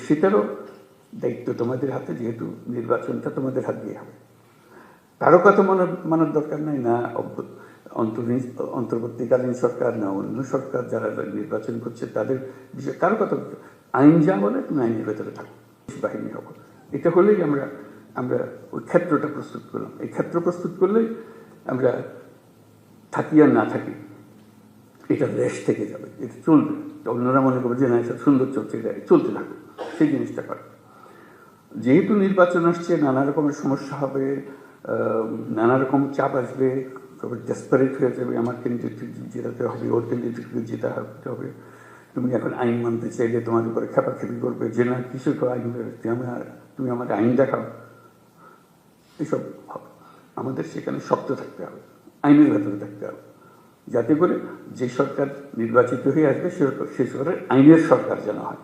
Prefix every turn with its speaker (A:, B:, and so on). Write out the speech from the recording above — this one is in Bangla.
A: সেটারও দায়িত্ব তোমাদের হাতে, যেহেতু নির্বাচনটা তোমাদের হাত দিয়ে হবে। কারো কথা মানার দরকার নাই, না অন্তর্বর্তীকালীন সরকার, না অন্য সরকার যারা নির্বাচন করছে তাদের বিষয়ে কারো কথা। আইন যা বলে তুমি আইনের ভেতরে থাকো, বাহিনী হবো। এটা হলেই আমরা ওই ক্ষেত্রটা প্রস্তুত করলাম। এই ক্ষেত্র প্রস্তুত করলেই আমরা থাকি আর না থাকি, এটা দেশ থেকে যাবে, এটা চলবে। অন্যরা মনে করবে যে না এসব সুন্দর চলছে, এটা চলতে থাকুক, সেই জিনিসটা করে। যেহেতু নির্বাচন আসছে, নানা রকমের সমস্যা হবে, নানা রকম চাপ আসবে, তবে ডেসপারেট হয়ে যাবে, আমার ক্যান্ডিডেটকে জেতাতে হবে, ওর ক্যান্ডিডেটকে জেতাতে হবে। তুমি এখন আইন মানতে চাইলে তোমার উপরে খেপাখেপি করবে যে না কিসের আইন বেরোচ্ছে, তুমি আমাকে আইন দেখাও, এসব হবে। আমাদের সেখানে শক্ত থাকতে হবে, আইনের ভেতরে থাকতে হবে, যাতে করে যে সরকার নির্বাচিত হয়ে আসবে সে সরকার আইনের সরকার যেন হয়।